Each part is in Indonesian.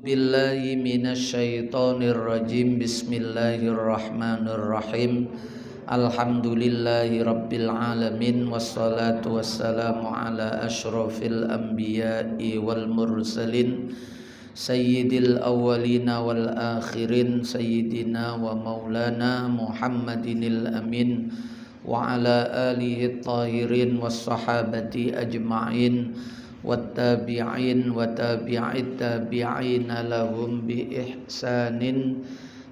Billahi minasyaitonir rajim. Bismillahirrahmanirrahim. Alhamdulillahi rabbil alamin. Wassalatu wassalamu ala asyrafil anbiya'i wal mursalin sayyidil awwalina wal akhirin sayyidina wa maulana Muhammadinil amin wa ala alihi tahirin was sahabati ajma'in wattabi'in wa tabi'it tabi'ina lahum bi ihsanin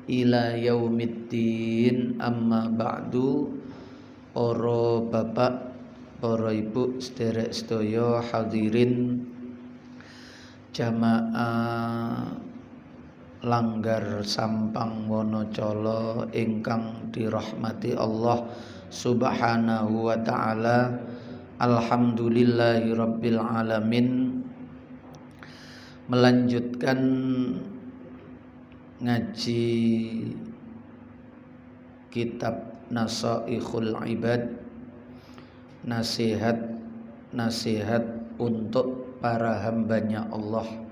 ila yaumiddin. Amma ba'du. Para bapak, para ibu, sederek sedaya hadirin jamaah Langgar Sampang Wonocolo ingkang dirahmati Allah Subhanahu wa ta'ala. Alhamdulillahi rabbil alamin. Melanjutkan ngaji kitab Nasaikhul Ibad, nasihat untuk para hambanya Allah.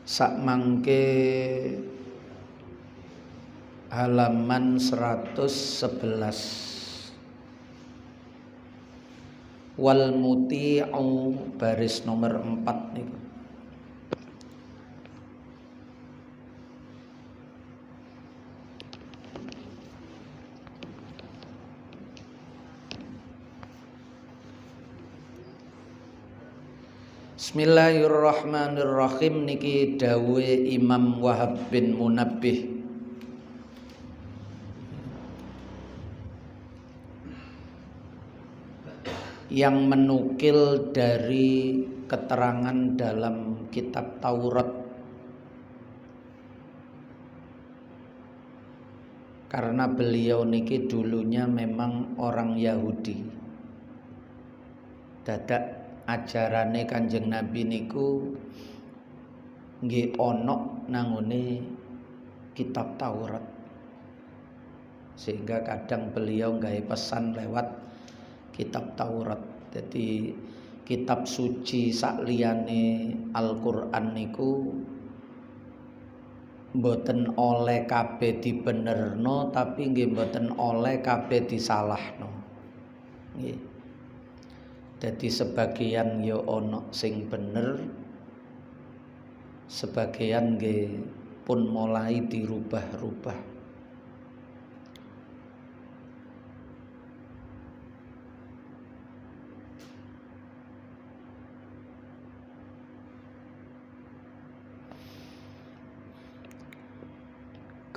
Sakmangke halaman 111. Wal muti'u baris nomor 4 niku. Bismillahirrahmanirrahim. Niki dawe Imam Wahab bin Munabbih. Yang menukil dari keterangan dalam kitab Taurat. Karena beliau niki dulunya memang orang Yahudi. Dadak ajarane Kanjeng Nabi niku nggih ana nangone kitab Taurat. Sehingga kadang beliau nggawe pesan lewat kitab Taurat. Jadi kitab suci sakliyane Al-Qur'an niku mboten oleh kabeh dibenerno, tapi nggih mboten oleh kabeh disalahno. Nggih. Dadi sebagian ya ana sing bener, sebagian nggih pun mulai dirubah-rubah.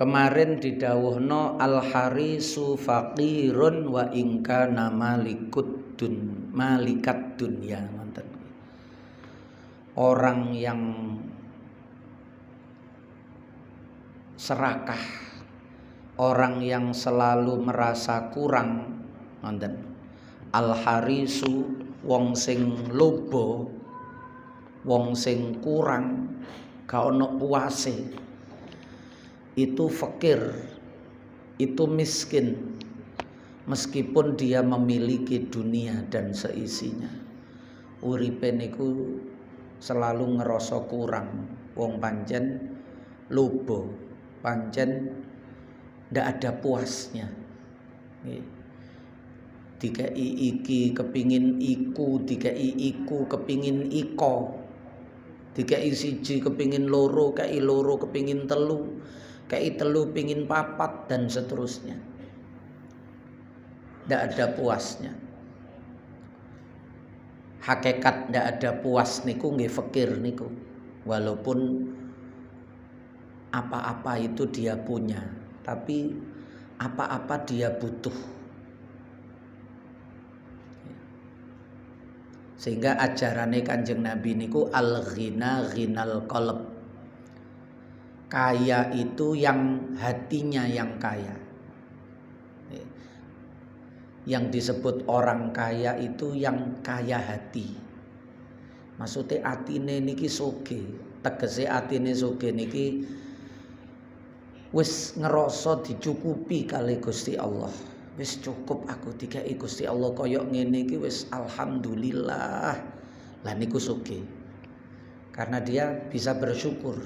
Kemarin didhawuhna al-harisu faqirun wa ingka nama malikat dunya. Orang yang serakah, orang yang selalu merasa kurang, ngoten. Al-harisu wong sing lobo, wong sing kurang, gak ono puase. Itu fakir, itu miskin, meskipun dia memiliki dunia dan seisinya. Uripe niku selalu ngerasa kurang. Wong pancen lobo, pancen ndak ada puasnya. Dikai iki kepingin iku, dikai iku kepingin iko, dikai siji kepingin loro, kai loro kepingin telu, kai telu pingin papat, dan seterusnya. Tidak ada puasnya. Hakikat tidak ada puas niku nggih fakir niku. Walaupun apa-apa itu dia punya, tapi apa-apa dia butuh. Sehingga ajarannya Kanjeng Nabi niku al-ghina ghinal qalb. Kaya itu yang hatinya yang kaya. Yang disebut orang kaya itu yang kaya hati. Maksudnya atine niki sugih. Tegese atine sugih niki wis ngerasa dicukupi kali Gusti Allah. Wis cukup aku dikai Gusti Allah kaya ngene iki wis alhamdulillah. Lah niku sugih. Karena dia bisa bersyukur.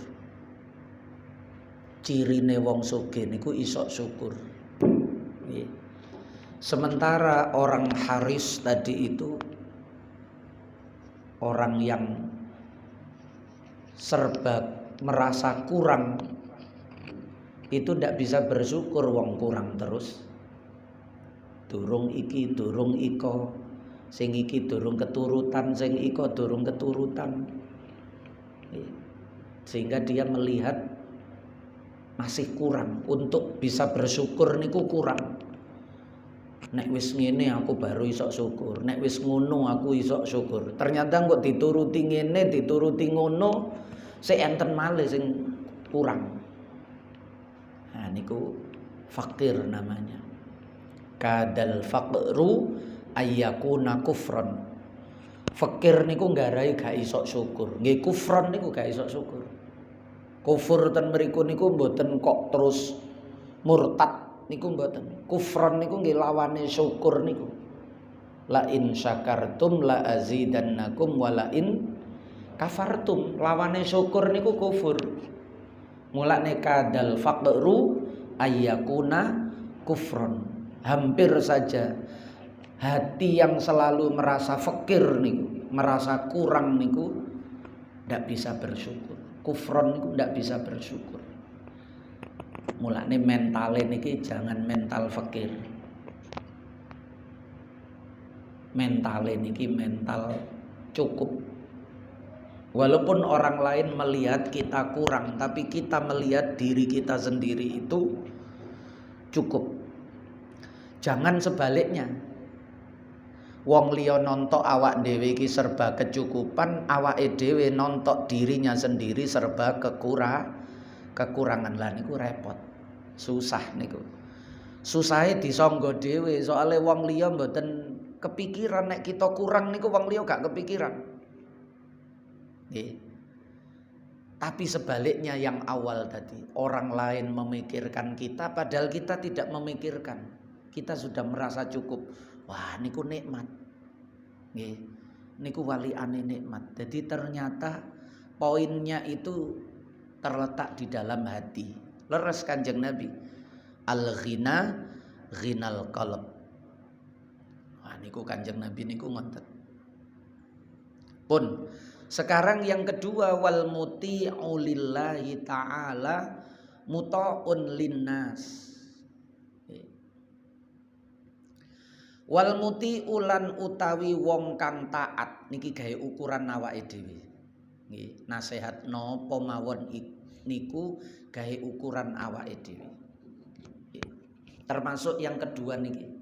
Cirine wong sugih niku iso syukur. Sementara orang haris tadi itu orang yang serba merasa kurang, itu ndak bisa bersyukur, wong kurang terus. Durung iki, durung iko, sing iki durung keturutan, sing iko durung keturutan. Sehingga dia melihat masih kurang, untuk bisa bersyukur niku kurang. Nek wis ngene aku baru iso syukur, nek wis ngono aku iso syukur. Ternyata kok dituruti ngene, dituruti ngono, sik enten malih sing kurang. Nah niku fakir namanya. Kadal faqru ayyakuna kufron. Fakir niku nggarai gak iso syukur. Nggih kufron niku gak iso syukur. Kufur ten mriku niku mboten kok terus murtad niku mboten. Kufron niku nggih lawane syukur niku. La in syakartum la azidannakum wa la in kafartum. Lawane syukur niku kufur. Mulane kadal faqru ayyakuna kufron. Hampir saja hati yang selalu merasa fakir niku, merasa kurang niku ndak bisa bersyukur. Kufron niku ndak bisa bersyukur. Mulane mentale niki jangan mental fakir. Mentale niki mental cukup. Walaupun orang lain melihat kita kurang, tapi kita melihat diri kita sendiri itu cukup. Jangan sebaliknya. Wong liya nontok awak dhewe iki serba kecukupan, awake dhewe nontok dirinya sendiri serba kekurangan. Lah niku repot. Susah niku. Susahe disangga dhewe, soale wong liya mboten kepikiran nek kita kurang niku wong liya gak kepikiran. Nggih. Tapi sebaliknya yang awal tadi, orang lain memikirkan kita padahal kita tidak memikirkan. Kita sudah merasa cukup. Wah, niku nikmat. Nggih. Niku waliane nikmat. Jadi ternyata poinnya itu terletak di dalam hati. Leres Kanjeng Nabi. Al-ghina ghinal qalb. Wah, niku Kanjeng Nabi niku ngoten. Pun sekarang yang kedua, wal muti'u lillahi ta'ala muta'un linnas. Wal muti ulan utawi wong kang taat niki gawe ukuran awake dhewe. Nggih, nasihat napa mawon niku gawe ukuran awake dhewe. Termasuk yang kedua niki.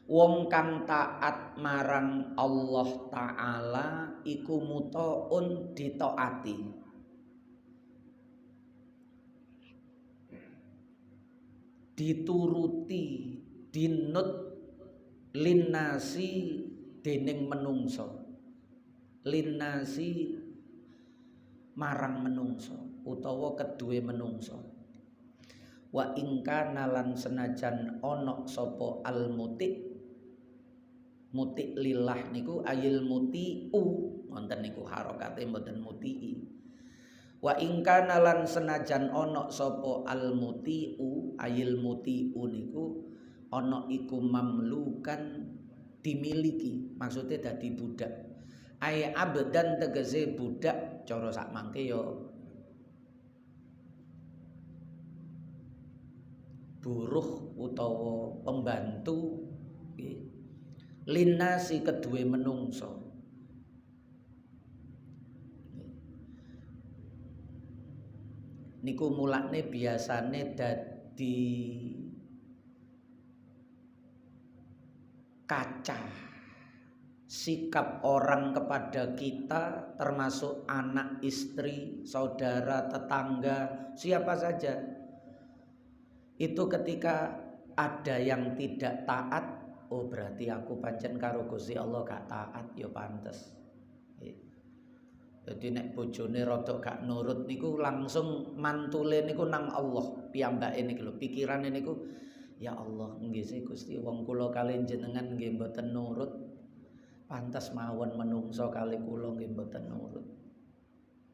Wong kang taat marang Allah Ta'ala iku mutaun ditaati. Dituruti, dinut linnasi dening menungso. Linnasi marang menungso utawa kedue menungso. Wa ingka nalan senajan onok sopo al muti lillah niku ayil muti'u wonten niku harokate mboten muti'i. Wa ingka nalan senajan onok sopo al muti'u ayil muti'u niku onok iku mamlukan dimiliki, maksudnya dadi budak. Ay abdan tegese budak cara sak mangke ya buruh utawa pembantu linnasi kedue menungso. Niku mulane biasane dadi kaca sikap orang kepada kita, termasuk anak, istri, saudara, tetangga, siapa saja. Itu ketika ada yang tidak taat, oh berarti aku pancen karo Gusti Allah gak taat, ya pantes. Jadi nek bojone rada gak nurut niku langsung mantule niku nang Allah piyambake niku lho, pikirane niku ya Allah nggih sih Gusti wong kula kalih jenengan nggih mboten nurut Pantes mawon menungso kali kula nggih mboten nurut.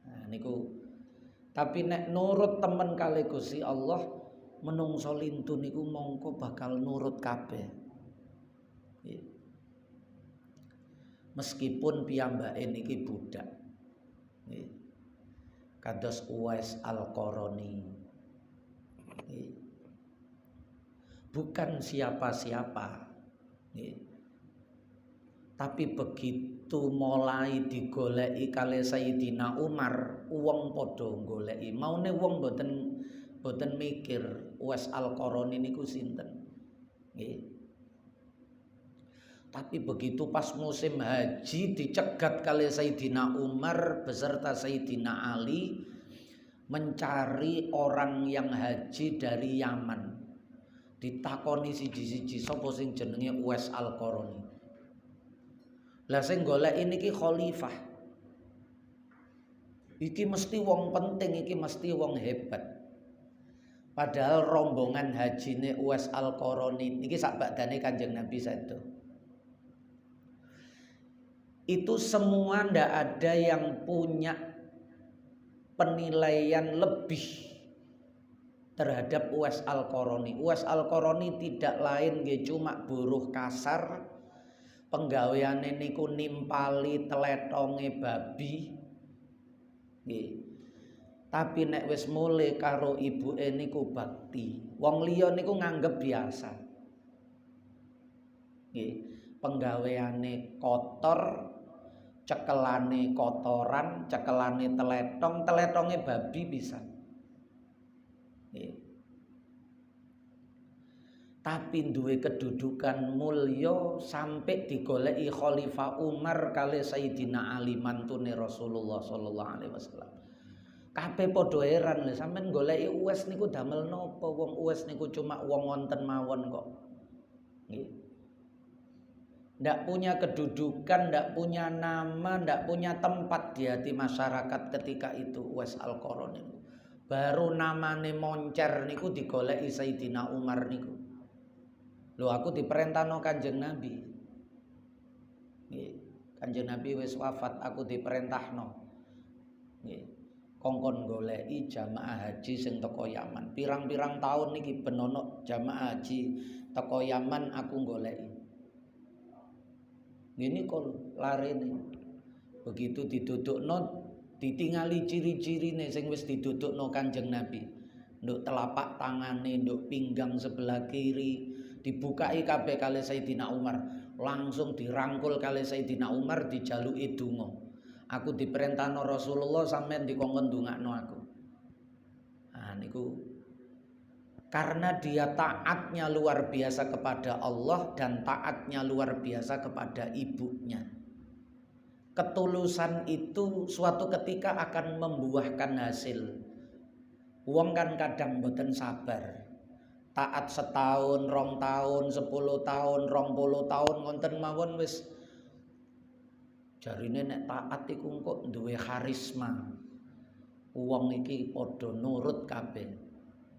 Nah niku tapi nek nurut temen kali Gusti Allah menungso lintu niku mongko bakal nurut kabeh. Meskipun piyambake niki budak. Kados Uwais Al-Qarani. Bukan siapa-siapa. Tapi begitu mulai digoleki kali Sayyidina Umar, wong padha goleki. Maune wong boten mikir Uwais Al-Qarani niku sinten. Nggih. Tapi begitu pas musim haji dicegat kali Sayyidina Umar beserta Sayyidina Ali mencari orang yang haji dari Yaman. Ditakoni siji-siji sapa sing jenenge Uwais Al-Qarani. Lah sing goleki niki khalifah. Iki mesti wong penting, iki mesti wong hebat. Padahal rombongan hajine Uwais Al-Qarani niki sak badane Kanjeng Nabi sedo. Itu semua ndak ada yang punya penilaian lebih terhadap Uwais Al-Qarani. Uwais Al-Qarani tidak lain nggih cuma buruh kasar, penggaweane niku nimpali tletonge babi. Nggih. Tapi nek wis mule karo ibuke niku bakti. Wong liya niku nganggep biasa. Nggih. Penggaweane kotor, cekelane kotoran, cekelane tletonge babi bisa. Tapi duwe kedudukan mulya sampai digoleki Khalifah Umar kali Sayyidina Ali mantune Rasulullah sallallahu alaihi wasallam. Kabeh padha heran lho sampean goleki Uwais niku damel napa? Wong Uwais niku cuma wong wonten mawon kok. Nggih. Ndak punya kedudukan, ndak punya nama, ndak punya tempat di hati masyarakat ketika itu Uwais Al-Qarani. Baru namane moncer niku digoleki Sayyidina Umar niku. Lho aku diperintahno Kanjeng Nabi. Nggih. Kanjeng Nabi wis wafat, aku diperintahno. Nggih. Kongkon goleki jamaah haji sing teko Yaman. Pirang-pirang tahun niki ben ono jamaah haji teko Yaman aku goleki. Ngene kok larene. Begitu didudukno ditingali ciri-cirine sing wis didudukno Kanjeng Nabi. Nduk telapak tangane, nduk pinggang sebelah kiri dibukai kabeh kali Sayyidina Umar. Langsung dirangkul kali Sayyidina Umar dijaluki donga. Aku diperintahno Rasulullah sampean dikongkon ndongakno aku. Nah niku karena dia taatnya luar biasa kepada Allah dan taatnya luar biasa kepada ibunya. Ketulusan itu suatu ketika akan membuahkan hasil. Wong kan kadang mboten sabar. Taat setahun, 2 tahun, 10 tahun, 20 tahun ngonten mawon wis jarine nek taat iku kok duwe karisma. Wong iki padha nurut kabeh.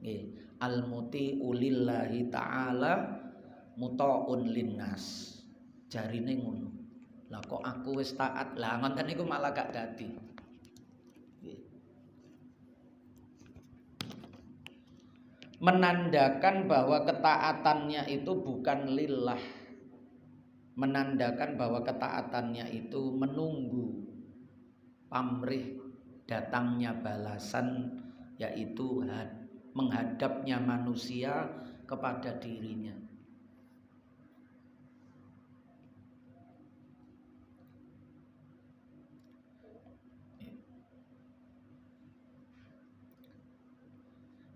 Nggih, al-muti ulillahi ta'ala muta'un linnas. Jarine ngono. Lah kok aku wis taat, lah ngoten niku malah gak dadi. Nggih. Menandakan bahwa ketaatannya itu bukan lillah. Menandakan bahwa ketaatannya itu menunggu pamrih datangnya balasan, yaitu menghadapnya manusia kepada dirinya.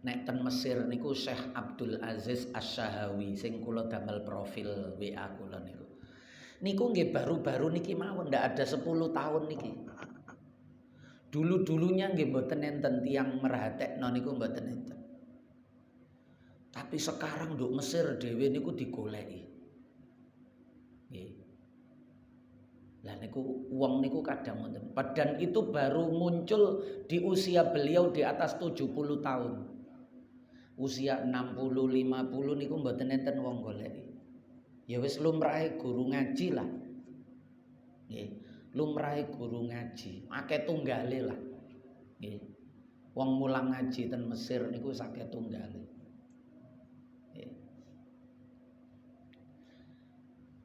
Nek ten Mesir niku Syekh Abdul Aziz Asy-Syahawi sing kula damel profil WA kula niku. Niku nggih baru-baru niki mawon ndak ada 10 tahun niki. Dulu-dulunya nggih mboten enten tiyang merhatekno niku mboten enten. Tapi sekarang nduk Mesir dhewe niku digoleki. Nggih. Lah niku wong niku kadang ngoten. Dan itu baru muncul di usia beliau di atas 70 tahun. Usia 60 50 niku mboten enten wong goleki. Ya wis lumrahe guru ngaji lah. Nggih. Lumrahe guru ngaji, akeh tunggale lah. Nggih. Wong mulang ngaji ten Mesir niku sakeh tunggale. Nggih.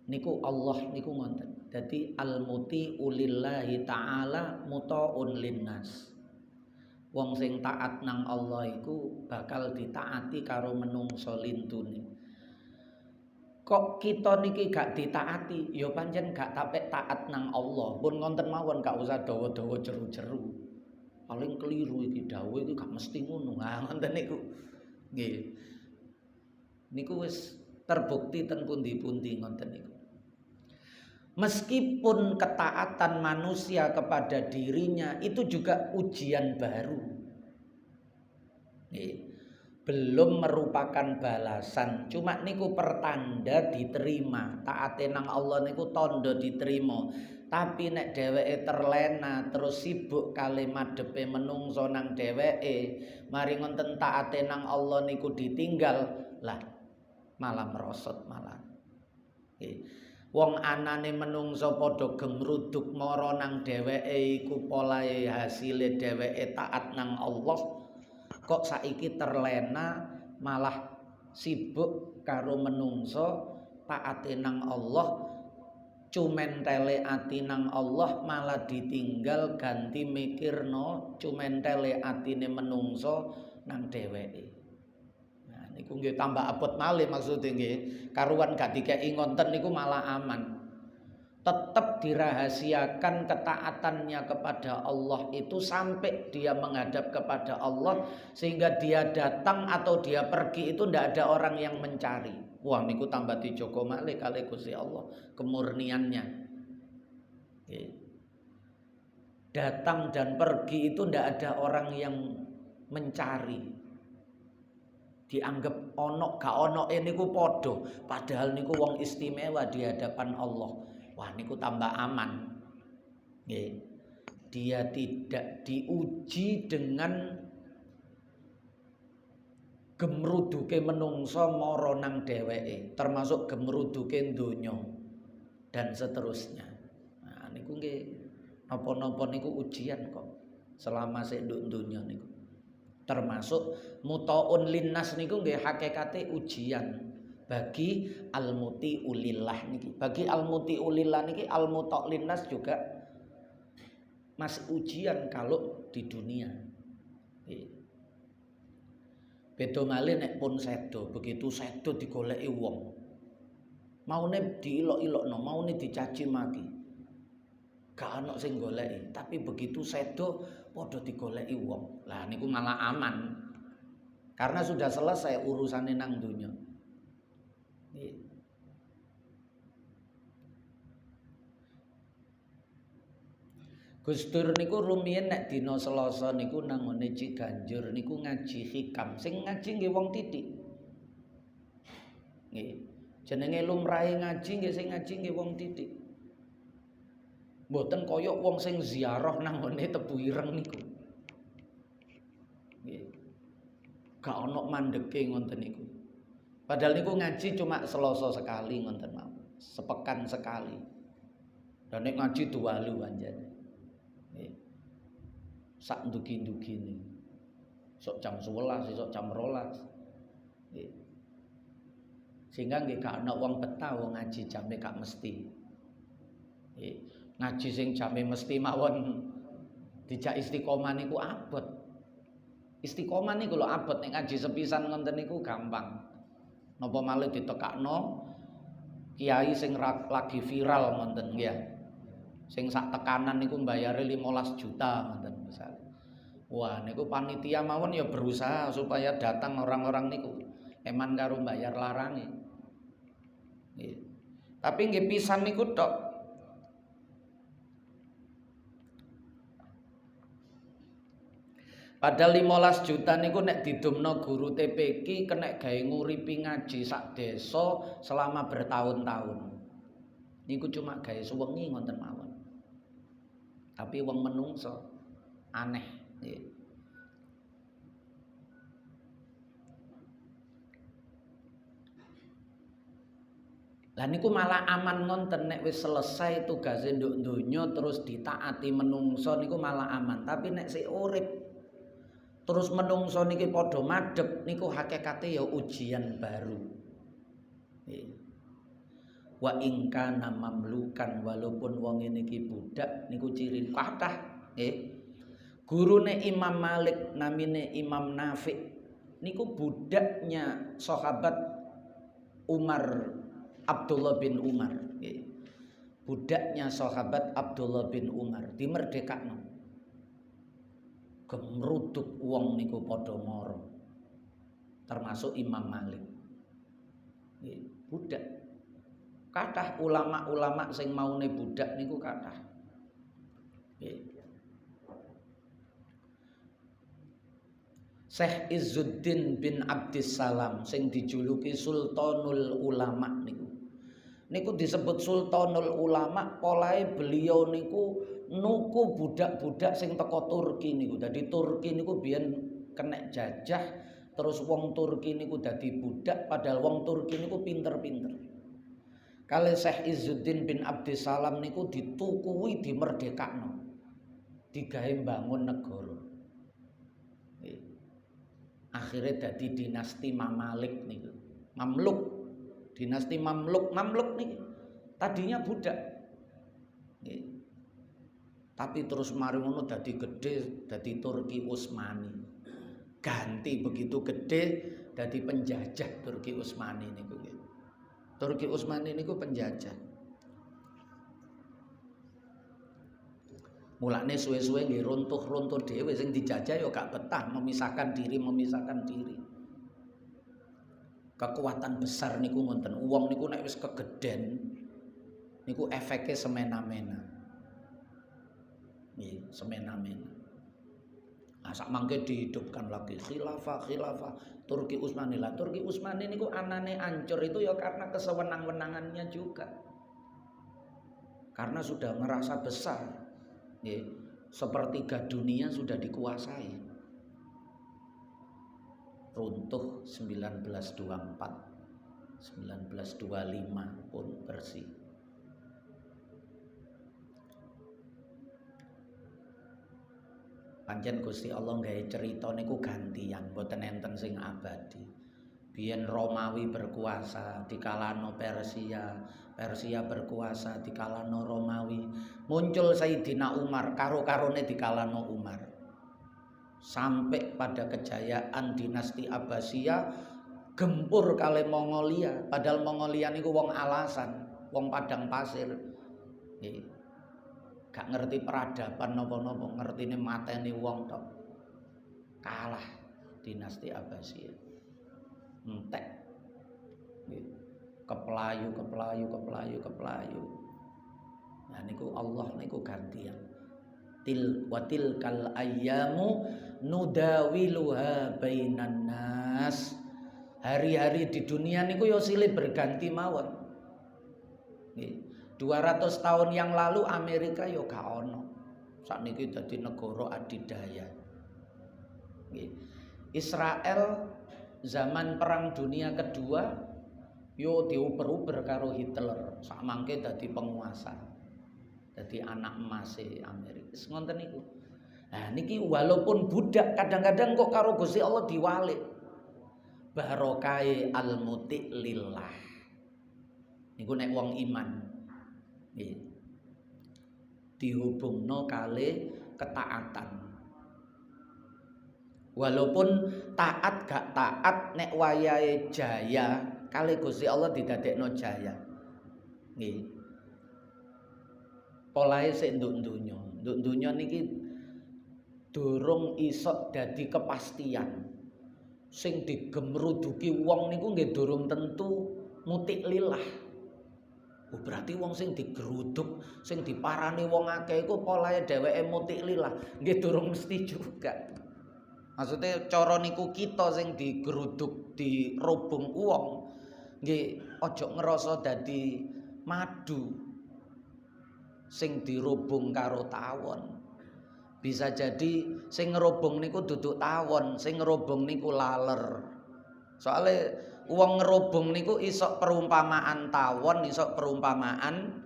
Niku Allah niku ngoten. Dadi al-muti ulillahi ta'ala muta'un linnas. Wong sing taat nang Allah iku bakal ditaati karo menungso lintune. Kok kita niki gak ditaati, ya pancen gak tapek taat nang Allah. Pun ngonten mawon gak usah dawa-dawa jeru-jeru. Paling keliru iki dawuh iki gak mesti ngono. Nah, ngoten niku. Nggih. Niku wis terbukti ten pundi-pundi ngoten niku. Meskipun ketaatan manusia kepada dirinya itu juga ujian baru. Nggih. Belum merupakan balasan, cuma niku pertanda diterima. Taate nang Allah niku tanda diterima. Tapi nek dheweke terlena terus sibuk kali madhepe menungso nang dheweke, mari ngonten taate nang Allah niku ditinggal, lah malah merosot malah. Wong anane menungso padha gemruduk mara nang dheweke iku polahe hasile dheweke taat nang Allah. Kok saiki terlena malah sibuk karo menungso taate nang Allah, cumentele ati nang Allah malah ditinggal ganti mikirno cumentele atine menungso nang dheweke. Nah niku nggih tambah abot malih maksude nggih. Karuan gak dikeki ngonten niku malah aman. Tetap dirahasiakan ketaatannya kepada Allah itu sampai dia menghadap kepada Allah, sehingga dia datang atau dia pergi itu ndak ada orang yang mencari. Wah niku tambah dijogo malih kali Gusti Allah kemurniannya. Datang dan pergi itu ndak ada orang yang mencari. Dianggap ono gak ono niku padha, padahal niku wong istimewa di hadapan Allah. Wah niku tambah aman. Nggih. Dia tidak diuji dengan gemruduke menungso mara nang dheweke, termasuk gemruduke donya dan seterusnya. Nah niku nggih napa-napa niku ujian kok selama sik nduk donya niku. Termasuk mutaun linnas niku nggih hakikate ujian bagi al-muti ulillah niki. Bagi al-muti ulillah niki al-muta' linnas juga masih ujian kalau di dunia. Beda malih nek pun sedo, begitu sedo digoleki wong. Maune diilok-ilokno, maune dicaci maki. Gak ana sing goleki, tapi begitu sedo padha digoleki wong. Lah niku malah aman. Karena sudah selesai urusane nang dunya. Gus Dur niku rumiyin nek dina Selasa niku nang ngene Ciganjur niku ngaji hikam. Sing ngaji nggih wong titik. Nggih. Jenenge lumrahe ngaji nggih sing ngaji nggih wong titik. Mboten kaya wong sing ziarah nang ngene Tebu Ireng niku. Nggih. Gak ana mandeke ngoten niku. Padahal niku ngaji cuma Selasa sekali ngoten mawon, sepekan sekali. Dan nek ngaji duwalu anjane. Nggih. Sak ndugi-ndugine. Sok jam 11, sok jam 12. Nggih. Sehingga nggih gak ana wong betah wong ngaji jame gak mesti. Nggih. Ngaji sing jame mesti mawon dijak istiqomah niku abot. Istiqomah niku lho abot, nek ngaji sepisan ngoten niku gampang. Napa malih ditekakno kiai sing lagi viral ngoten ya. Sing sak tekanan niku mbayare 15 juta ngoten misal. Wah niku panitia mawon ya berusaha supaya datang orang-orang niku eman karo mbayar larange. Nggih. Tapi nggih pisan niku tok. Padahal 15 juta niku nek didumno guru TPQ kena gawe nguripi ngaji sak desa selama bertahun-tahun. Niku cuma gawe suwengi ngoten mawon. Tapi wong menungso aneh nggih. Lah niku malah aman ngonten nek wis selesai tugase nduk donya terus ditaati menungso niku malah aman. Tapi nek sik urip terus menungso niki padha madhep niku hakikate ya ujian baru. Wa in kana mamlukan, walaupun wong niki budak niku ciri kathah nggih. Gurune Imam Malik namine Imam Nafi' niku budaknya sahabat Umar Abdullah bin Umar, budaknya sahabat Abdullah bin Umar dimerdekakno. Gemruduk wong niku padha mara. Termasuk Imam Malik. Budak. Kathah ulama-ulama sing maune budak niku kathah. Syekh Izzuddin bin Abdissalam sing dijuluki Sultanul Ulama niku disebut Sultanul Ulama, polahe beliau niku nuku budak-budak sing teko Turki niku. Dadi Turki niku biyen kena jajah, terus wong Turki niku dadi budak, padahal wong Turki niku pinter-pinter. Kali Syekh Izzuddin bin Abdissalam niku ditukui dimerdekakno, digawe bangun negara. Akhirnya dadi dinasti Mamalik niku. Mamluk, dinasti Mamluk nih tadinya budak, tapi terus mari ngono dadi gede, dadi Turki Utsmani. Ganti begitu gede dadi penjajah Turki Utsmani niku. Turki Utsmani niku penjajah. Mulane suwe-suwe nggih runtuh-runtuh dhewe sing dijajah ya gak betah, memisahkan diri. Kekuatan besar niku ngoten. Wong niku nek wis kegeden niku efeke semena-mena. Nggih, semena-mena. Nah, sak mangke dihidupkan lagi khilafah Turki Utsmani. Lah Turki Utsmani niku anane ancur itu ya karena kesewenang-wenangannya juga. Karena sudah merasa besar. Sepertiga dunia sudah dikuasai. Runtuh 1924, 1925 pun bersih. Pancen Gusti Allah gawe cerita niku gantian, mboten enten sing abadi. Biyen Romawi berkuasa dikalahno Persia berkuasa dikalahno Romawi. Muncul Sayyidina Umar karo-karone dikalahno Umar. Sampai pada kejayaan dinasti Abbasiyah gempur kali Mongolia. Padahal Mongolia niku wong alasan, wong padang pasir. Gak ngerti peradaban napa-napa, ngertine mateni wong tok. Kalah dinasti Abbasiyah. Entek. Keplayu. Nah niku Allah niku gantian. Tilkal ayyamu nudawiluha bainan nas. Hari-hari di dunia niku yo silih berganti mawon. 200 tahun yang lalu Amerika yo gak ono. Sakniki dadi negara adidaya. Israel zaman Perang Dunia Kedua yo diuber-uber karo Hitler, sak mangke dadi penguasa, dadi anak emas Amerika. Ngoten niku. Nah niki walaupun budak kadang-kadang kok karo Gusti Allah diwalik. Barokai al-muti lillah. Niku nek wong iman. Nggih. Dihubungno kali ketaatan. Walaupun taat gak taat nek wayahe jaya kali Gusti Allah didadekno jaya. Nggih. Polahe sik nduk donya. Nduk donya niki durung iso dadi kepastian. Sing digemruduki wong niku nggih durung tentu mutik lillah. Berarti wong sing digeruduk, sing diparani wong akeh iku polahe dheweke mutik lillah. Nggih durung mesti juga. Maksudnya cara niku kita sing digeruduk dirobong wong nggih aja ngerasa dadi madu sing dirobong karo tawon. Bisa jadi sing ngerobong niku duduk tawon, sing ngerobong niku laler. Soale Wong ngerubung niku isok perumpamaan tawon, isok perumpamaan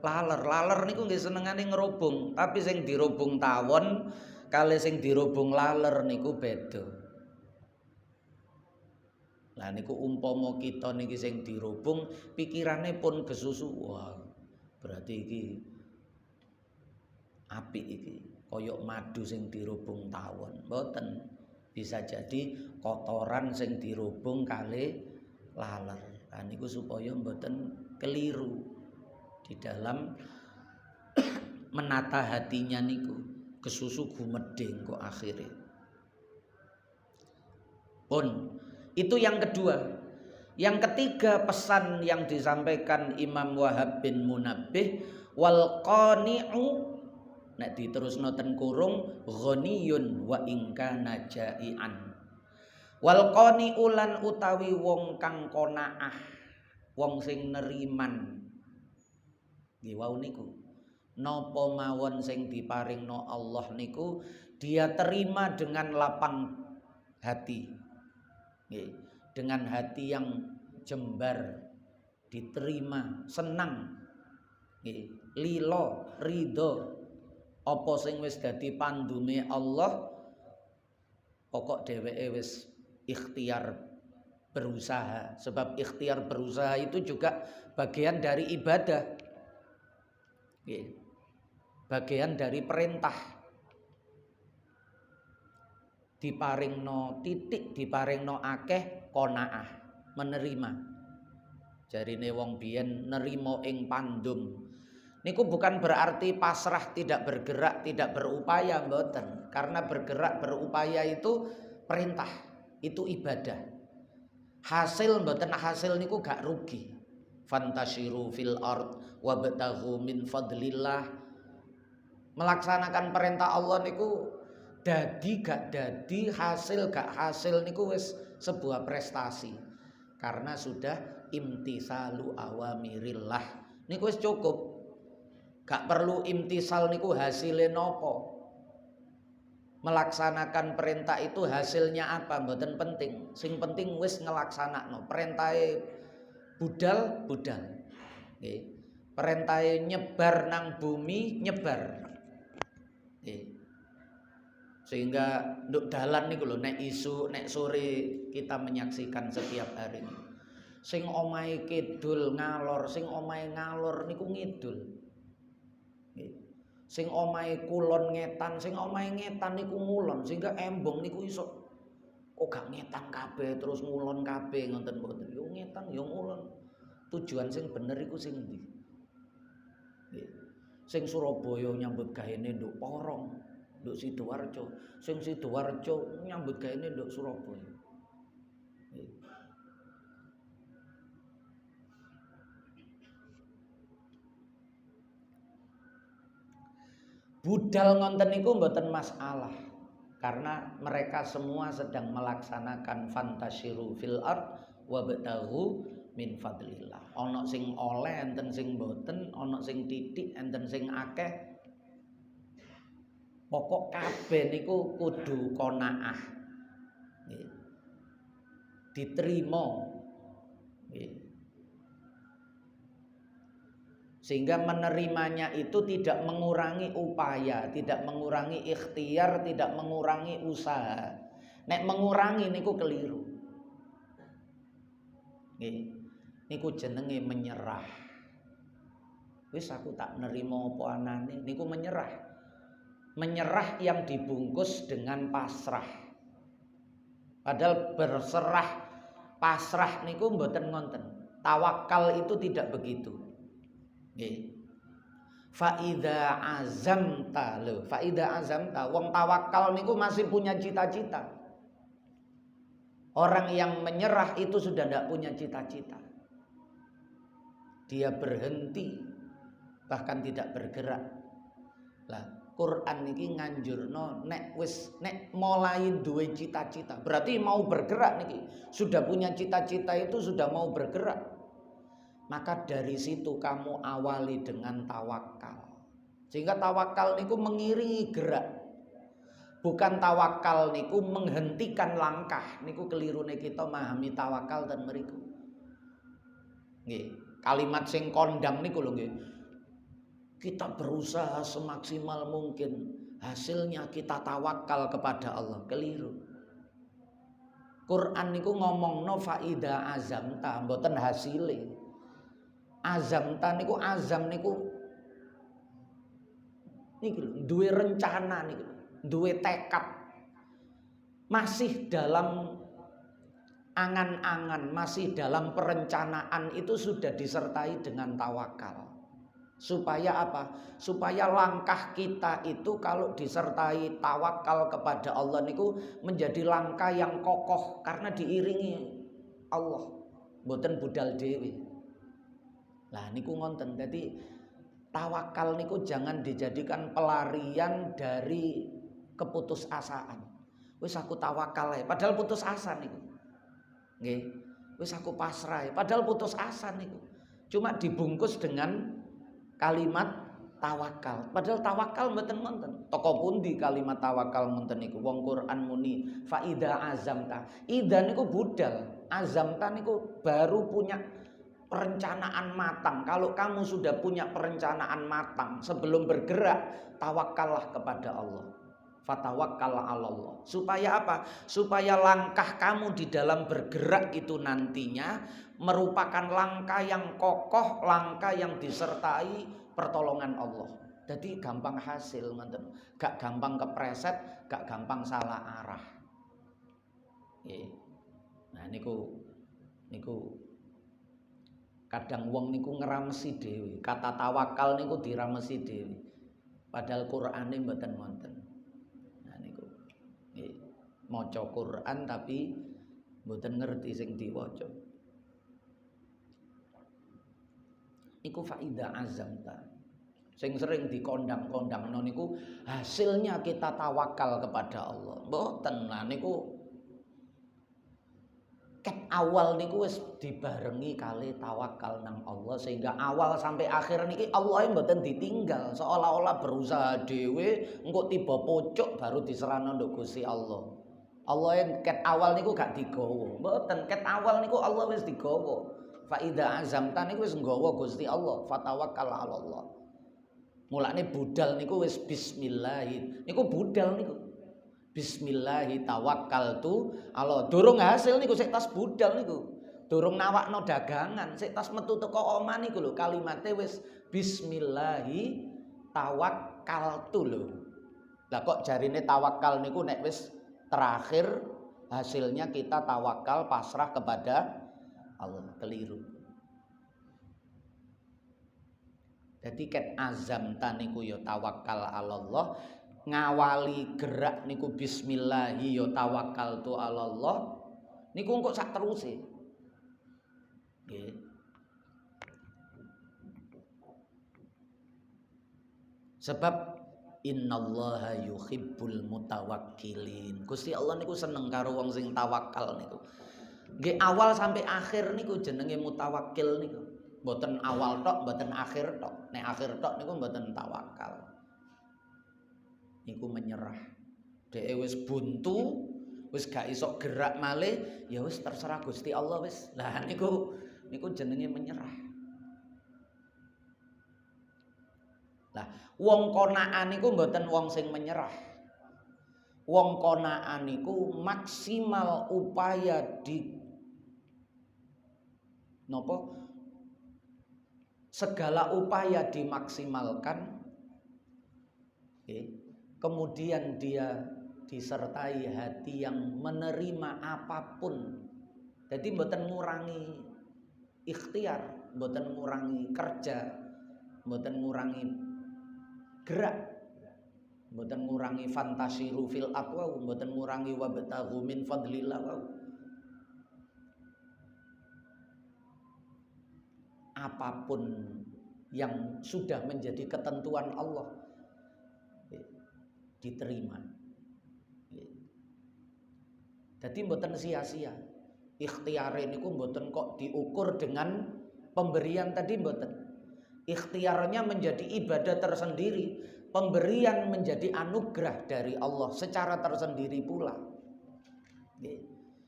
laler. Laler niku nggih senengane ngerubung, tapi sing dirubung tawon kali sing dirubung laler niku beda. Lah niku umpama kita niki sing dirubung pikirane pun kesusu. Wah, berarti iki apik iki. Koyok madu sing dirubung tawon. Mboten. Bisa jadi kotoran sing dirubung kali laler. Nah niku supaya mboten keliru di dalam menata hatinya niku. Kesusu gumedeng kok akhirnya. Pun itu yang kedua. Yang ketiga pesan yang disampaikan Imam Wahab bin Munabbih, wal qani'u nek diterusno ten kurung ghaniyun wa ingkana jai'an. Wal qani'u lan utawi wong kang qanaah, wong sing neriman. Nggih wau niku. Napa mawon sing diparingno Allah niku dia terima dengan lapang hati. Nggih, dengan hati yang jembar, diterima, senang. Nggih, lilo, ridho. Apa sing wis dadi pandume Allah, pokok dheweke wis ikhtiar berusaha. Sebab ikhtiar berusaha itu juga bagian dari ibadah. Bagian dari perintah. Diparingno titik, diparingno akeh qanaah, menerima. Jarine wong biyen nerima ing pandum. Niku bukan berarti pasrah, tidak bergerak, tidak berupaya, mboten. Karena bergerak, berupaya itu perintah, itu ibadah. Hasil mboten hasil niku gak rugi. Fantashiru fil ard wabtaghu min fadlillah. Melaksanakan perintah Allah niku dadi gak dadi, hasil gak hasil niku wis sebuah prestasi. Karena sudah imtisalu awamirillah. Niku wis cukup. Gak perlu imtisal niku hasilnya nopo. Melaksanakan perintah itu hasilnya apa mboten penting. Sing penting wis ngelaksanakno. Perintahe budal. Nggih. Perintahe nyebar nang bumi nyebar. Nggih. Sehingga nduk dalan niku lho nek isu nek sore kita menyaksikan setiap hari. Sing omahe kidul ngalor, sing omahe ngalor niku ngidul. Sing omahe kulon ngetan, sing omahe ngetan niku ngulon, sehingga embong niku iso kok gak ngetan kabeh terus ngulon kabeh ngoten mboten. Yo ngetan yo ngulon. Tujuan sing bener iku sing ndi? Sing Surabaya nyambut gawene nduk Porong, nduk Sidoarjo. Sing Sidoarjo nyambut gawene nduk Surabaya. Budal ngonten niku mboten masalah karena mereka semua sedang melaksanakan fantashiru fil ard wabtaghu min fadlillah. Ana sing oleh enten sing mboten, ana sing titik enten sing akeh. Pokok kabeh niku kudu qanaah. Diterima. Sehingga menerimanya itu tidak mengurangi upaya, tidak mengurangi ikhtiar, tidak mengurangi usaha. Nek mengurangi niku keliru. Niku jenenge menyerah. Wis aku tak nerima apa anane, niku menyerah. Menyerah yang dibungkus dengan pasrah. Padahal berserah, pasrah niku mboten ngonten. Tawakal itu tidak begitu. Faida azamta lho, faida azamta, wong tawakal niku masih punya cita-cita. Orang yang menyerah itu sudah tidak punya cita-cita. Dia berhenti, bahkan tidak bergerak. Lah, Quran niki nganjurno nek wis nek mulai duwe cita-cita, berarti mau bergerak niki. Sudah punya cita-cita itu sudah mau bergerak. Maka dari situ kamu awali dengan tawakal. Sehingga tawakal niku mengiringi gerak. Bukan tawakal niku menghentikan langkah. Niku kelirune kita memahami tawakal dan mriku. Nggih, kalimat sing kondang niku lho nggih. Kita berusaha semaksimal mungkin, hasilnya kita tawakal kepada Allah. Keliru. Quran niku ngomongno faida azamta, mboten hasile. Azamta niku azam niku niki lho, duwe rencana niku, duwe tekad. Masih dalam angan-angan, masih dalam perencanaan itu sudah disertai dengan tawakal. Supaya apa? Supaya langkah kita itu kalau disertai tawakal kepada Allah niku menjadi langkah yang kokoh karena diiringi Allah. Mboten budal dhewe. Lah niku ngonten. Dadi tawakal niku jangan dijadikan pelarian dari keputusasaan. Wis aku tawakal ae, padahal putus asa niku. Nggih. Wis aku pasrah, padahal putus asa niku. Cuma dibungkus dengan kalimat tawakal. Padahal tawakal mboten wonten. Toko pundi kalimat tawakal ngoten niku? Wong Quran muni faida azamta. Ida niku budal. Azamta niku baru punya perencanaan matang. Kalau kamu sudah punya perencanaan matang sebelum bergerak, tawakallah kepada Allah. Fatawakkal 'alallah. Supaya apa? Supaya langkah kamu di dalam bergerak itu nantinya merupakan langkah yang kokoh, langkah yang disertai pertolongan Allah. Jadi gampang hasil, ngoten. Gak gampang kepreset, gak gampang salah arah. Nah niku kadang wong niku ngramesi dhewe. Kata tawakal niku diramesi dhewe. Padahal Qur'ane mboten wonten. Maca Quran tapi mboten ngerti sing diwaca. Iku faida azamta. Sing sering dikondang-kondangno niku hasilnya kita tawakal kepada Allah. Mboten lah niku ket awal niku wis dibarengi kali tawakal nang Allah sehingga awal sampai akhir niki Allah mboten ditinggal, seolah-olah berusaha dhewe engko tiba pucuk baru diserahno nduk Gusti Allah. Allah yang ket awal niku gak digawa. Mboten, ket awal niku Allah wis digawa. Fa idza azamta niku wis nggawa Gusti Allah, fatawakkal 'ala Allah. Mulane budal niku wis bismillah. Niku budal niku. Bismillah tawakkaltu Allah. Durung hasil niku sik tas budal niku. Durung nawakno dagangan, sik tas metu teko omah niku lho kalimate wis bismillah tawakkaltu lho. Lah kok jarine tawakal niku nek wis terakhir hasilnya kita tawakal pasrah kepada Allah. Keliru. Jadi ket azam niku ya tawakal Allah, ngawali gerak niku bismillah ya tawakkaltu Allah. Niku kok sak teruse. Nggih. Sebab innallaha yuhibbul mutawakkilin. Gusti Allah niku seneng karo wong sing tawakal niku. Nggih awal sampai akhir niku jenenge mutawakkil niku. Mboten awal tok, mboten akhir tok. Nek akhir tok niku mboten tawakal. Niku menyerah. Dhek wis buntu, wis gak iso gerak malih, ya wis terserah Gusti Allah wis. Lah niku jenenge menyerah. Lah wong konaan niku mboten wong sing menyerah. Wong konaan niku maksimal upaya di napa? Segala upaya dimaksimalkan. Kemudian dia disertai hati yang menerima apapun. Jadi mboten ngurangi ikhtiar, mboten ngurangi kerja, mboten ngurangi gerak, mboten ngurangi fantasiru fil aqwa, mboten ngurangi wabtaghu min fadlillah. Apapun yang sudah menjadi ketentuan Allah diterima. Jadi mboten sia-sia. Ikhtiare niku mboten kok diukur dengan pemberian tadi mboten. Ikhtiarnya menjadi ibadah tersendiri, pemberian menjadi anugerah dari Allah secara tersendiri pula.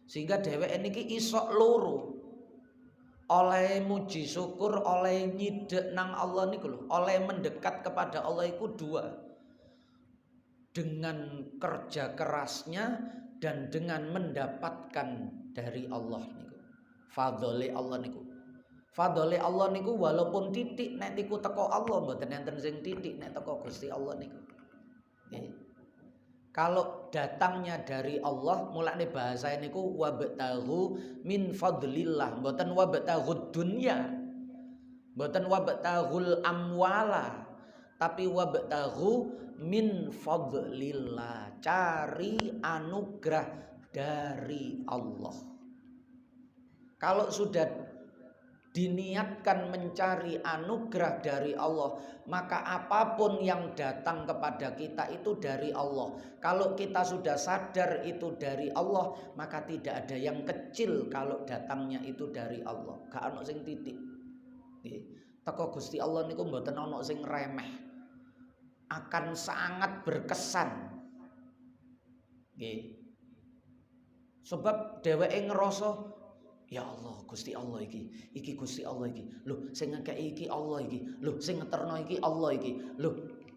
Sehingga dheweke niki isok loro. Oleh muji syukur, oleh nyidek nang Allah niku lho, oleh mendekat kepada Allah iku dua. Dengan kerja kerasnya dan dengan mendapatkan dari Allah niku. Fadhole Allah niku. Fadhole Allah niku walaupun titik nek niku teko Allah mboten enten sing titik nek teko Gusti Allah niku. Nggih. Kalau datangnya dari Allah, mulane bahasa niku wabtaghu min fadlillah, mboten wabtaghud dunya. Mboten wabtaghul amwala, tapi wabtaghu min fadlillah, cari anugerah dari Allah. Kalau sudah diniatkan mencari anugerah dari Allah, maka apapun yang datang kepada kita itu dari Allah. Kalau kita sudah sadar itu dari Allah, maka tidak ada yang kecil kalau datangnya itu dari Allah. Gak ono sing titik. Teko Gusti Allah niku mboten ono sing remeh. Akan sangat berkesan. Nggih. Sebab dheweke ngerasa, ya Allah, Gusti Allah iki Gusti Allah iki. Lho, sing ngekeki iki Allah iki. Lho, sing ngeterno iki Allah iki. Lho,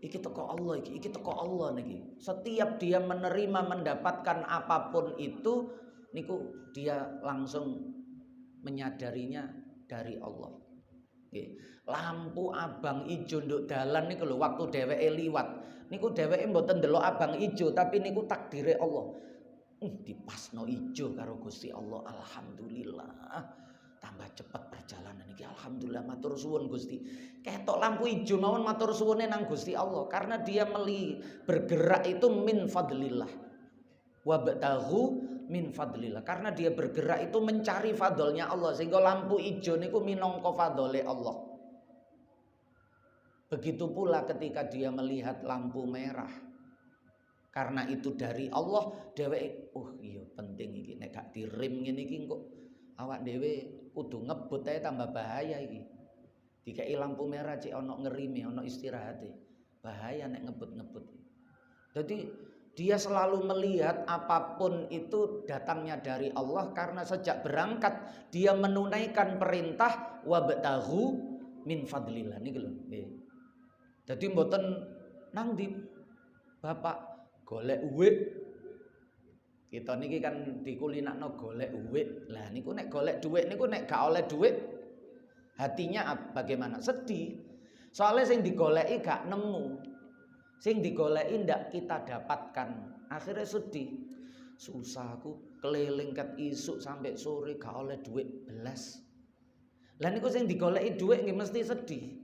iki teko Allah iki teko Allah niki. Setiap dia menerima mendapatkan apapun itu niku dia langsung menyadarinya dari Allah. Lampu abang ijo nduk dalan niku lho, waktu dheweke liwat niku dheweke mboten ndelok abang ijo, tapi niku takdire Allah. Dipasno ijo karo Gusti Allah, alhamdulillah. Tambah cepat perjalanan iki, alhamdulillah, matur suwun Gusti. Ketok lampu ijo mawon matur suwune nang Gusti Allah, karena dia bergerak itu min fadlillah. Wabtaghu min fadlillah, karena dia bergerak itu mencari fadlnya Allah, sehingga lampu ijo niku minangka fadhole Allah. Begitu pula ketika dia melihat lampu merah, karena itu dari Allah, dheweke iya penting iki, nek gak direm ngene iki kok awak dhewe kudu ngebut ae tambah bahaya iki. Dikeki lampu merah cek ana ngerime, ana istirahate. Bahaya nek ngebut-ngebut. Jadi dia selalu melihat apapun itu datangnya dari Allah, karena sejak berangkat dia menunaikan perintah wabtaghu min fadlillah niki lho. Nggih. Dadi mboten nang ndi Bapak golek uwit. Kita niki kan dikulinakno golek uwit. Lah niku nek golek duit niku nek gak oleh duit hatinya bagaimana? Sedih. Soalnya sing digoleki gak nemu. Sing digoleki ndak kita dapatkan. Akhirnya sedih. Susah aku keliling ket isuk sampai sore gak oleh duit belas. Lah niku sing digoleki duit nggih mesti sedih.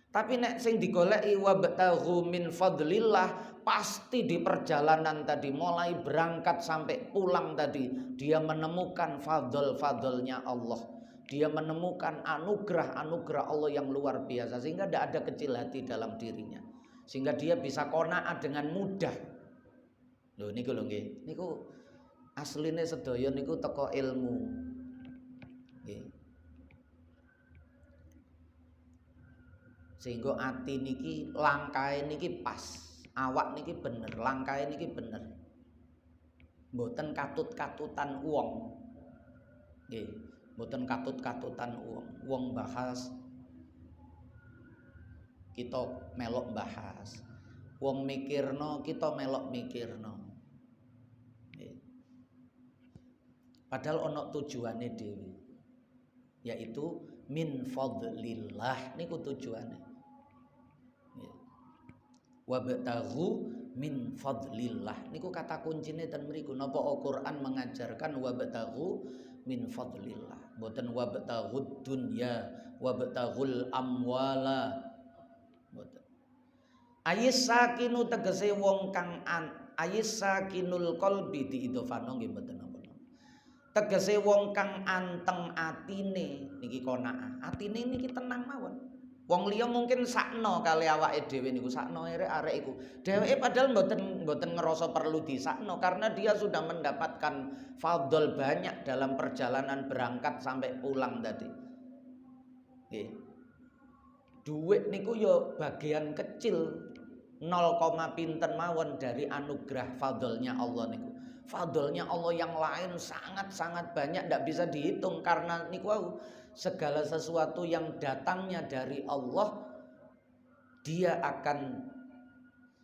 Tapi nek sing digoleki wabtaghu min fadlillah, pasti di perjalanan tadi mulai berangkat sampai pulang tadi dia menemukan fadl-fadlnya Allah. Dia menemukan anugerah-anugerah Allah yang luar biasa, sehingga tidak ada kecil hati dalam dirinya. Sehingga dia bisa qanaah dengan mudah. Lho niku lho nggih. Niku asline sedaya niku teko ilmu. Nggih. Sehingga ati niki langkae niki pas, awak niki bener, langkae niki bener. Mboten katut-katutan wong. Nggih, mboten katut-katutan wong. Wong bahas kita melok bahas. Wong mikirno kita melok mikirno. Nggih. Padahal ana tujuane dhewe. Yaitu min fadlillah niku tujuane. Wabtaghu min fadlillah niku kata kuncine ten mriku. Napa Al-Qur'an mengajarkan wabtaghu min fadlillah, mboten wabtaghud dunya, wabtaghul amwala. Mboten. Ayis sakinu tegese wong kang ayis sakinul qalbi diidhofano nggih mboten napa. Tegese wong kang anteng atine niki qanaah. Atine niki tenang mawon. Wong liya mungkin sakno kali awake dhewe niku, sakno arek iku. Dheweke padahal mboten ngerasa perlu disakno, karena dia sudah mendapatkan fadl banyak dalam perjalanan berangkat sampai pulang tadi. Nggih. Duit niku ya bagian kecil pinten mawon dari anugerah fadlnya Allah niku. Fadlnya Allah yang lain sangat-sangat banyak, tidak bisa dihitung karena niku segala sesuatu yang datangnya dari Allah dia akan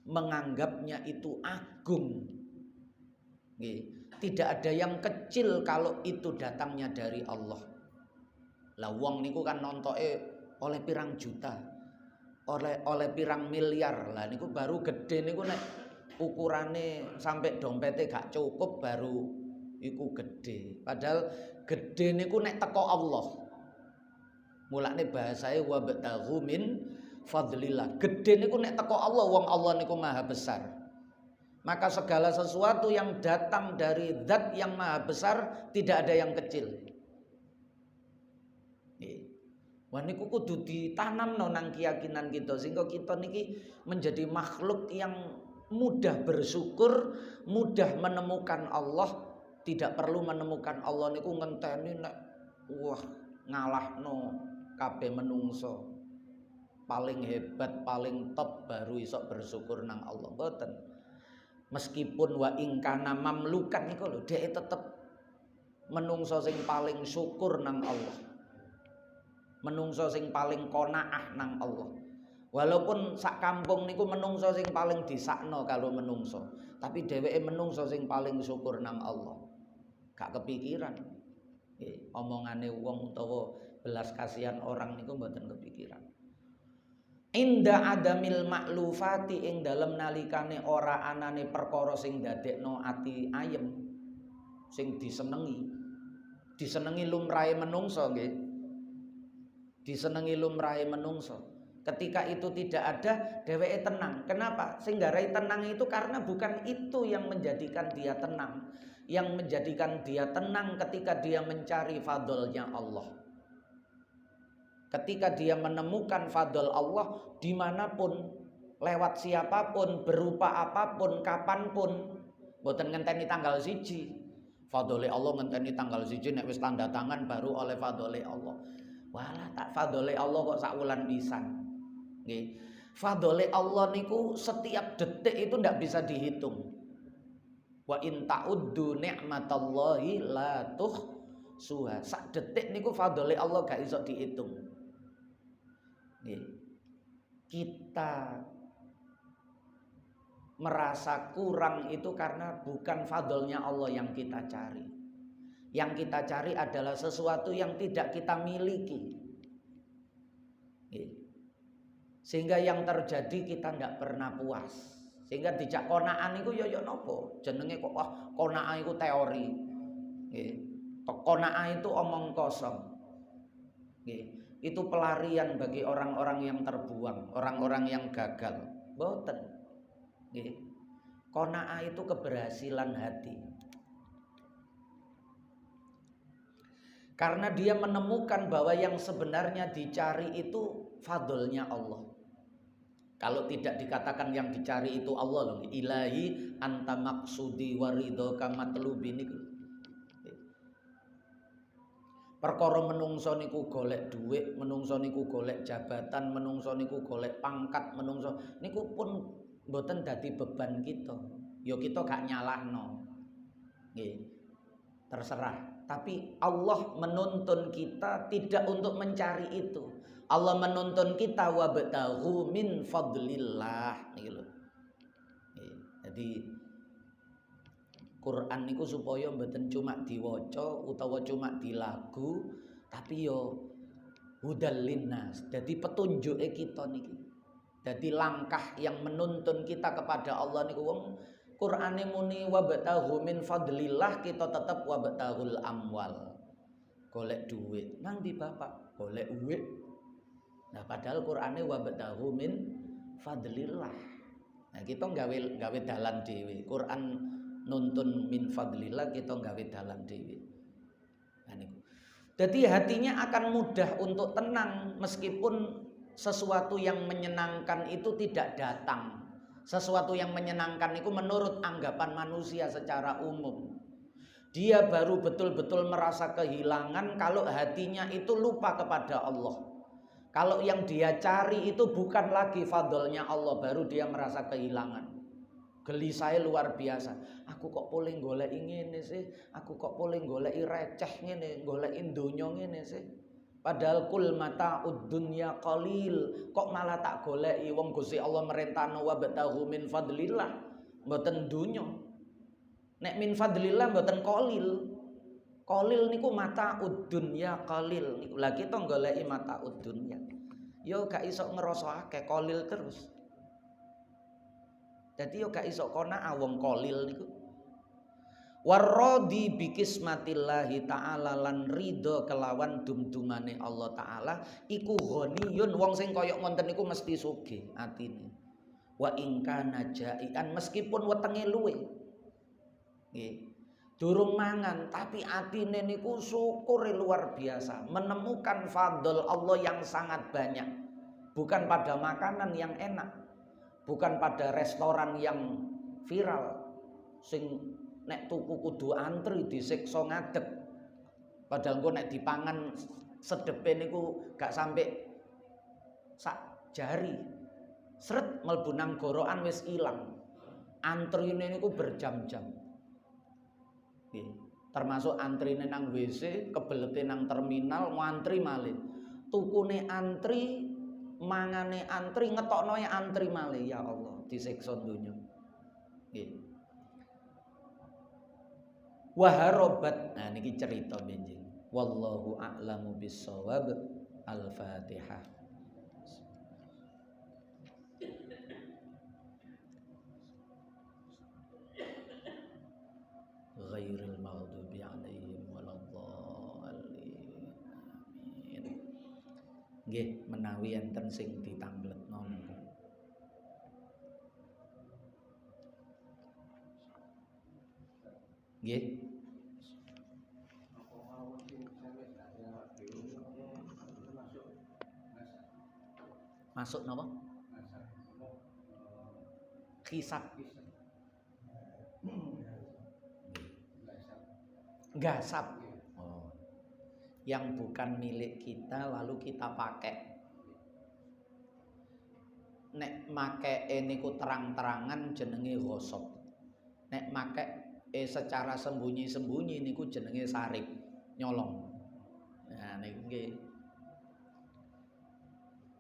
menganggapnya itu agung. Tidak ada yang kecil kalau itu datangnya dari Allah. Lah wong niku kan nontoke oleh pirang juta, oleh pirang miliar. Lah niku baru gede niku nek ukurane sampai dompetnya gak cukup baru iku gede. Padahal gede niku nek teko Allah. Mulane bahasane wa bataghu min fadlillah. Gede niku nek teko Allah, wong Allah niku maha besar. Maka segala sesuatu yang datang dari zat yang maha besar tidak ada yang kecil. Wah niku kudu ditanam nang keyakinan kita sehingga kita niki menjadi makhluk yang mudah bersyukur, mudah menemukan Allah. Tidak perlu menemukan Allah niku ngenteni nek wah ngalahno kabeh menungso. Paling hebat, paling top baru iso bersyukur nang Allah. Mboten. Meskipun wa ingkana mamlukan niku lho, dhek tetep menungso sing paling syukur nang Allah. Menungso sing paling qanaah nang Allah. Walaupun sak kampung niku menungso sing paling disakno kalau menungso, tapi dheweke menungso sing paling syukur nang Allah. Gak kepikiran. Omongane wong utawa belas kasihan orang niku mboten kepikiran. Inda adamil maklufati ing dalem nalikane ora anane perkara sing dadekno ati ayem, sing disenengi. Disenengi lumrahe menungso nggih. Disenengi lumrahe menungso. Ketika itu tidak ada, dheweke tenang. Kenapa? Sing garai tenang itu karena bukan itu yang menjadikan dia tenang. Yang menjadikan dia tenang ketika dia mencari fadlnya Allah. Ketika dia menemukan fadl Allah dimanapun, lewat siapapun, berupa apapun, kapanpun, mboten ngenteni tanggal siji. Fadle Allah ngenteni tanggal siji nek wis tanda tangan baru oleh fadle Allah. Walah tak fadle Allah kok sak wulan pisan. Nggih. Fadle Allah niku setiap detik itu ndak bisa dihitung. Wa in ta'uddu ni'matallahi la tuhsuha. Sak detik niku fadle Allah gak iso dihitung. Kita merasa kurang itu karena bukan fadlnya Allah yang kita cari. Yang kita cari adalah sesuatu yang tidak kita miliki. Sehingga yang terjadi kita tidak pernah puas. Sehingga dijak konaan itu ya nopo. Jenenge kok wah konaan itu teori. Konaan itu omong kosong. Itu pelarian bagi orang-orang yang terbuang, orang-orang yang gagal. Boten. Qanaah itu keberhasilan hati. Karena dia menemukan bahwa yang sebenarnya dicari itu fadlnya Allah. Kalau tidak dikatakan yang dicari itu Allah loh. Ilahi anta maksudi waridhoka matlubi niku. Perkara menungso niku golek dhuwit, menungso niku golek jabatan, menungso niku golek pangkat, menungso niku pun mboten dadi beban kita. Ya kita gak nyalahno. Nggih. Terserah. Tapi Allah menuntun kita tidak untuk mencari itu. Allah menuntun kita wabtaghu min fadlillah niki lho. Jadi Quran niku supaya mboten cuma diwaca utawa cuma dilagu, tapi yo hudal linnas. Dadi petunjuke kita niki. Dadi langkah yang menuntun kita kepada Allah niku wong Qur'ane muni wabtaghu min fadlillah, kita tetap wabtaghul amwal. Golek duit. Nang di Bapak, golek duit. Nah, padahal Qur'ane wabtaghu min fadlillah. Nah, kita gawe dalan dhewe. Quran nuntun min fadlillah, kita gawe dalan dhewe. Nah niku. Jadi hatinya akan mudah untuk tenang meskipun sesuatu yang menyenangkan itu tidak datang. Sesuatu yang menyenangkan itu menurut anggapan manusia secara umum. Dia baru betul-betul merasa kehilangan kalau hatinya itu lupa kepada Allah. Kalau yang dia cari itu bukan lagi fadlnya Allah, baru dia merasa kehilangan. Gelisahnya luar biasa. Aku kok boleh golek ngene sih? Aku kok boleh golek receh ngene, golek donya ngene sih? Padahal kul mata'ud dunya qalil, kok malah tak goleki wong Gusti Allah merintahno wa batahu min fadlillah, mboten donya. Nek min fadlillah mboten qalil. Qalil niku mata'ud dunya qalil niku. Lah kita goleki mata'ud dunya. Yo gak iso ngerasa akeh qalil terus. Jadi yo gak iso qanaah wong qalil niku. Warradi bikismatillahi ta'ala lan ridho kelawan dumdumane Allah taala iku ghaniyun, wong sing kaya ngoten niku mesti sugih atine. Wa ingkana jaian, meskipun wetenge luwe. Nggih. Durung mangan tapi atine niku syukur luar biasa, menemukan fadl Allah yang sangat banyak. Bukan pada makanan yang enak, bukan pada restoran yang viral sing nek tuku kudu antri disiksa ngadeg. Padahal engko nek dipangan sedepe niku gak sampai sak jari. Sret mlebu nang gorokan wis ilang. Antrine niku berjam-jam. Nggih. Termasuk antrine nang WC, kebelete nang terminal, ngantri malih. Tukune antri, mangane antri, ngetoknoe antri malih. Ya Allah, disiksa donya. Nggih. Waharobat, nah niki cerita benjing. Wallahu a'lamu bissawab. Al-Fatihah. Ghairil maghdubi 'alaihim waladdallin. Amin. Nggih, menawi enten sing ditambletno niku. Nggih. Masuk napa? Hisab. Gasap. Oh. Yang bukan milik kita lalu kita pakai. Nek make niku terang-terangan jenenge ghosab. Nek make secara sembunyi-sembunyi niku jenenge sarip, nyolong. Nah niku nggih.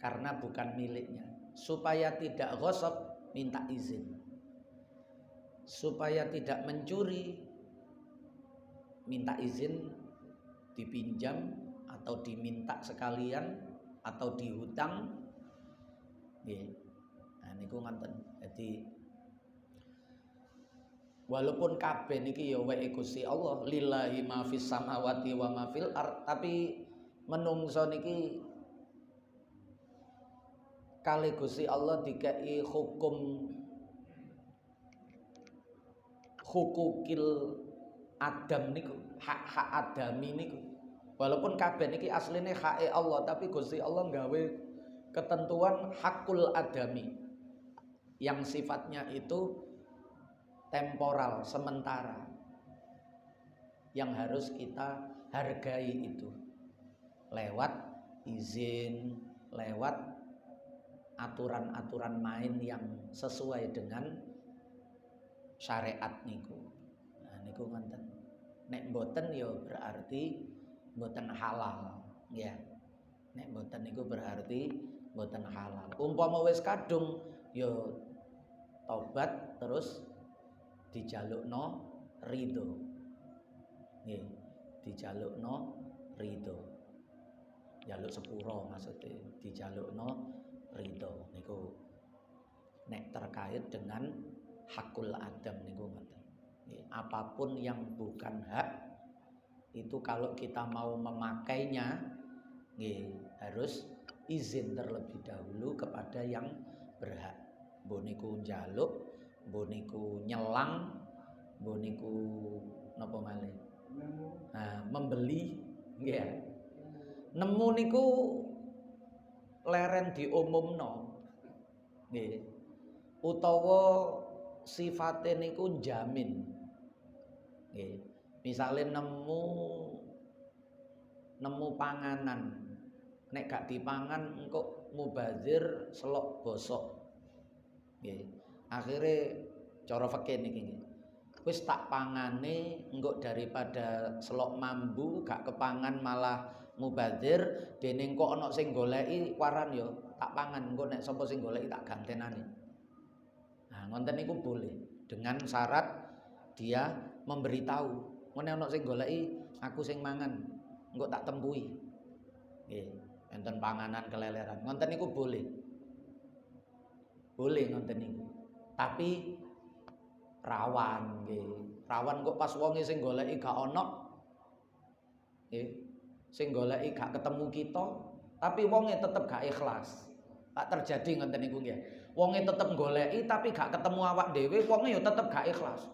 Karena bukan miliknya. Supaya tidak ghosab minta izin. Supaya tidak mencuri minta izin, dipinjam atau diminta sekalian atau dihutang. Nggih. Nah niku ngoten. Jadi walaupun kabeh niki ya wae Gusti Allah, lillahi ma fis samawati wa ma fil ard, tapi menungso niki kali Gusti Allah dikai hukum hukukil Adam niku, hak-hak adami niku. Walaupun kabeh niki asline hake Allah, tapi Gusti Allah nggawe ketentuan hakul adami yang sifatnya itu temporal, sementara, yang harus kita hargai itu lewat izin, lewat aturan-aturan main yang sesuai dengan syariat niku. Nah niku ngoten. Nek mboten ya berarti mboten halal, ya. Nek mboten niku berarti mboten halal. Umpama wis kadung ya tobat terus dijalukno ridho. Nggih, dijalukno ridho. Jaluk sepuro maksudnya, dijalukno ridho niku nek terkait dengan hakul adam niku ngoten. Apapun yang bukan hak itu kalau kita mau memakainya harus izin terlebih dahulu kepada yang berhak. Mbok niku njaluk, mbok niku nyelang, mbok niku napa malih? Nah, membeli nggih. Nemu niku leren diumumno. Nggih. Utawa sifate niku jamin. Nggih. Misale nemu panganan, nek gak dipangan engko mubazir selok bosok. Nggih. Akhire cara fikih niki nggih. Wis tak pangane engko daripada selok mambu gak kepangan malah mubazir, dene kok ana sing goleki waran ya tak pangan, engko nek sapa sing goleki tak gantenani. Nah, ngoten niku boleh dengan syarat dia memberitahu, ngene ana sing goleki aku sing mangan, engko tak tempuhi. Nggih, enten panganan keleleran. Ngoten niku boleh. Boleh ngoten niku. Tapi rawan nggih. Rawan kok pas wonge sing goleki gak ana. Nggih. Sing goleki gak ketemu kita, tapi wonge tetep gak ikhlas. Tak terjadi ngoten niku nggih. Wonge tetep goleki tapi gak ketemu awak dhewe, wonge ya tetep gak ikhlas.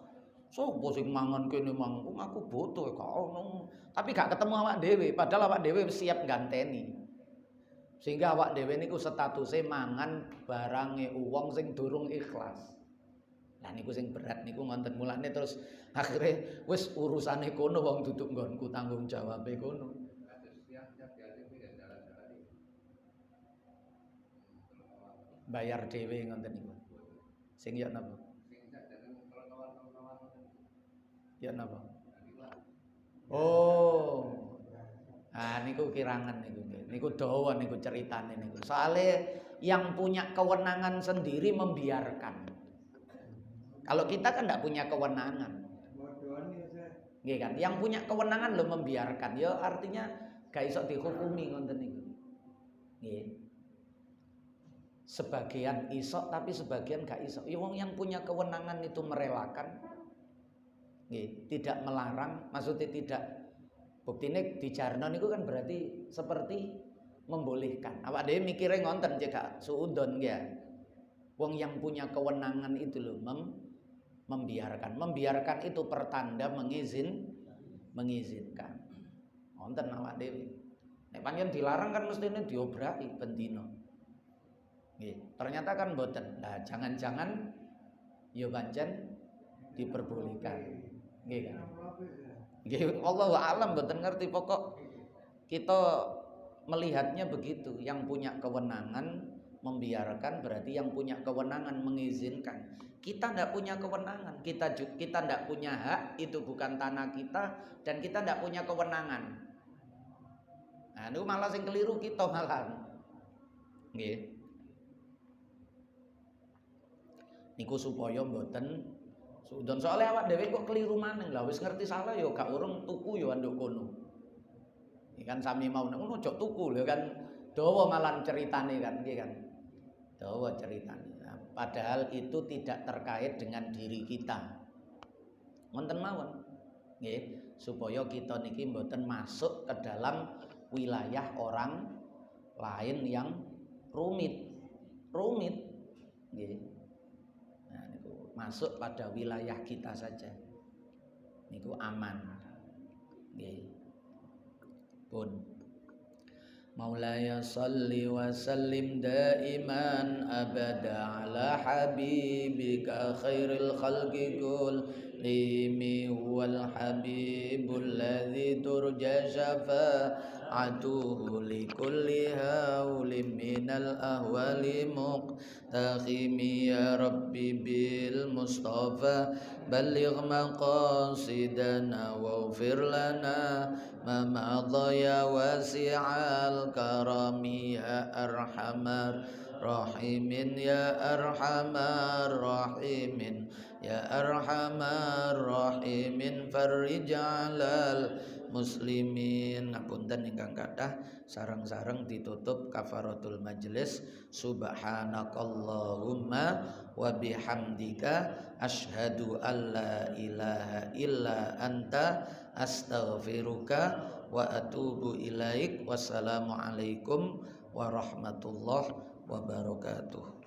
Sopo sing mangan kene mang, aku butuh gak ono. Tapi gak ketemu awak dhewe, padahal awak dhewe siap ganteni. Sehingga awak dhewe niku statuse mangan barange wong sing durung ikhlas. Lah niku sing berat niku ngoten, mulane terus akhire wis urusane kono wong duduk nggonku tanggung jawabe kono. Bayar dhewe ngoten niku. Sing ya napa? Ya napa? Oh. Ah niku kirangan niku. Niku dawa niku ceritane niku. Soale yang punya kewenangan sendiri membiarkan. Kalau kita kan enggak punya kewenangan. Nggih kan? Yang punya kewenangan lo membiarkan. Ya artinya gak iso dihukumi ngoten niku. Nggih. Sebagian iso tapi sebagian gak iso. Ya wong yang punya kewenangan itu merelakan. Nggih, tidak melarang, maksudnya tidak buktine dijarno niku kan berarti seperti membolehkan. Awak dhewe mikire ngonten cekak suudon ya. Wong yang punya kewenangan itu loh membiarkan. Membiarkan itu pertanda mengizinkan. Ngonten awak dhewe. Nek pancen dilarang kan mestine diobrahi bendina. Nggih, ternyata kan mboten. Lah jangan-jangan ya pancen diperbolehkan. Nggih kan. Nggih, wallahu a'lam mboten ngerti, pokok kita melihatnya begitu. Yang punya kewenangan membiarkan berarti yang punya kewenangan mengizinkan. Kita ndak punya kewenangan, kita ndak punya hak, itu bukan tanah kita dan kita ndak punya kewenangan. Nah, itu malah sing keliru kita malah. Nggih. Niku supaya mboten suudon, soalnya awak dhewe kok keliru maneng lah, wis ngerti salah yo gak urung tuku yo anduk kono. Iki kan sami mau ngono ojo tuku lho kan dawa malan ceritane kan nggih kan. Dawa ceritane. Nah, padahal itu tidak terkait dengan diri kita. Wonten mawon. Nggih, supaya kita niki mboten masuk ke dalam wilayah orang lain yang rumit. Rumit. Nggih. Nah, niku masuk pada wilayah kita saja. Niku aman. Nggih. Pun Maulaya salli wa sallim daiman abada ala habibika khairil khalqi kullimi wal habibul ladzi turja syafa'atuhu likulli haulim minal ahwali muqtakhimi ya rabbi bil mustafa balligh maqasidana waghfir lana ma madha ya wasi'al karami ya arhamar rahimin ya arhamar rahimin ya arhamar rahimin farrij 'alal muslimin. Ngapunten ingkang kathah, sareng-sareng ditutup kafaratul majelis. Subhanakallahumma wa bihamdika asyhadu an la ilaha illa anta astaghfiruka wa atubu ilaik. Wassalamualaikum warahmatullahi wabarakatuh.